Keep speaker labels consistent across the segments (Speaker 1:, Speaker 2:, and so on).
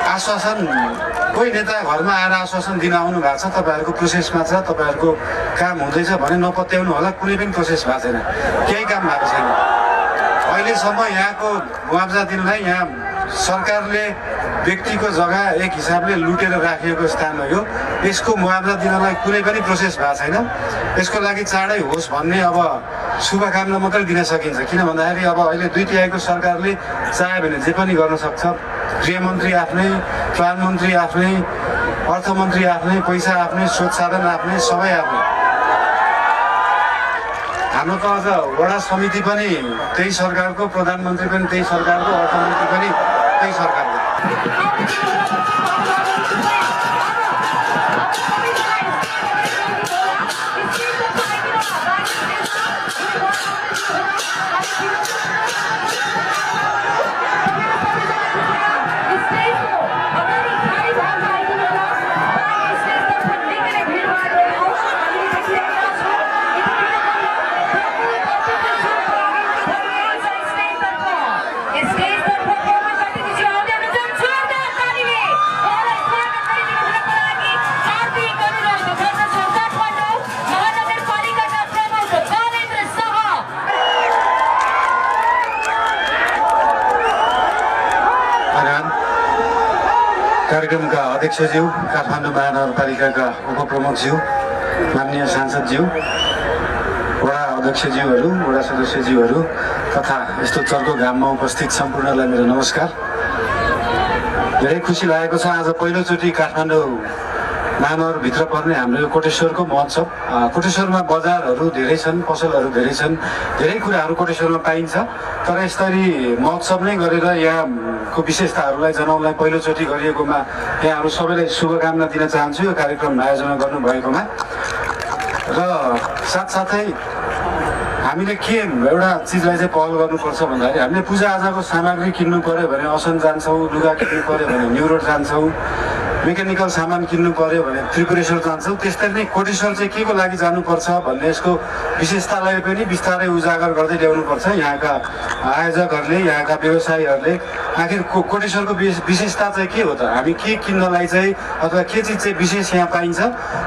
Speaker 1: आश्वासन कोही नेता घरमा आएर आश्वासन दिन आउनु भएको छ, तपाईँहरूको प्रोसेसमा छ, तपाईँहरूको काम हुँदैछ भने नपत्याउनु होला। कुनै पनि प्रोसेस भएको छैन, केही काम भएको छैन अहिलेसम्म। यहाँको मुआवजा दिनलाई यहाँ सरकारले व्यक्तिको जग्गा एक हिसाबले लुटेर राखिएको स्थान हो यो। यसको मुआवजा दिनलाई कुनै पनि प्रोसेस भएको छैन। यसको लागि चाँडै होस् भन्ने अब शुभकामना मात्रै दिन सकिन्छ। किन भन्दाखेरि अब अहिले 2/3 सरकारले चाह्यो भने जे पनि गर्न सक्छ। गृहमन्त्री आफ्नै, प्रधानमन्त्री आफ्नै, अर्थमन्त्री आफ्नै, पैसा आफ्नै, स्रोत साधन आफ्नै, सबै आफ्नै। हाम्रो त अझ वडा समिति पनि त्यही सरकारको, प्रधानमन्त्री पनि त्यही सरकारको, अर्थमन्त्री पनि त्यही सरकारको। कार्यक्रमका अध्यक्षज्यू, काठमाडौँ महानगरपालिकाका उपप्रमुखज्यू, माननीय सांसदज्यू, वडा अध्यक्षज्यूहरू, वडा सदस्यज्यूहरू तथा यस्तो चर्को घाममा उपस्थित सम्पूर्णलाई मेरो नमस्कार। धेरै खुसी लागेको छ आज पहिलोचोटि काठमाडौँ महानगरभित्र पर्ने हाम्रो यो कोटेश्वरको महोत्सव। कोटेश्वरमा बजारहरू धेरै छन्, पसलहरू धेरै छन्, धेरै कुराहरू कोटेश्वरमा पाइन्छ। तर यसरी महोत्सव नै गरेर यहाँको विशेषताहरूलाई जनाउनलाई पहिलोचोटि गरिएकोमा यहाँहरू सबैलाई शुभकामना दिन चाहन्छु यो कार्यक्रम आयोजना गर्नुभएकोमा। र साथसाथै हामीले के एउटा चिजलाई चाहिँ पहल गर्नुपर्छ भन्दाखेरि हामीले पूजाआजाको सामग्री किन्नु पऱ्यो भने असन जान्छौँ, लुगा किन्नु पऱ्यो भने न्यु रोड जान्छौँ, मेकानिकल सामान किन्नु पऱ्यो भने त्रिपुरेश्वर जान्छौँ। त्यस्तै नै कोटेश्वर चाहिँ के को लागि जानुपर्छ भन्ने यसको विशेषतालाई पनि बिस्तारै उजागर गर्दै ल्याउनुपर्छ। यहाँका आयोजकहरूले, यहाँका व्यवसायीहरूले आखिर कोटेश्वरको विशेषता चाहिँ के हो त, हामी के किन्नलाई चाहिँ अथवा के चिज चाहिँ विशेष यहाँ पाइन्छ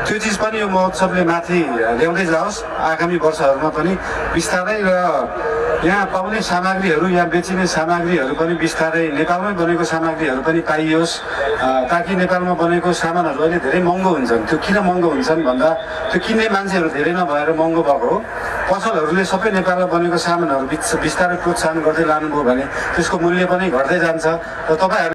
Speaker 1: त्यो चिज पनि यो महोत्सवले माथि ल्याउँदै जाओस्। आगामी वर्षहरूमा पनि बिस्तारै र यहाँ पाउने सामग्रीहरू, यहाँ बेचिने सामग्रीहरू पनि बिस्तारै नेपालमै बनेको सामग्रीहरू पनि पाइयोस्, ताकि नेपालमा बनेको सामानहरू अहिले धेरै महँगो हुन्छन्। त्यो किन महँगो हुन्छन् भन्दा त्यो किन्ने मान्छेहरू धेरै नभएर महँगो भएको हो। पसलहरूले सबै नेपालमा बनेको सामानहरू बिस्तारै प्रोत्साहन गर्दै लानुभयो भने त्यसको मूल्य पनि घट्दै जान्छ। र तपाईहरु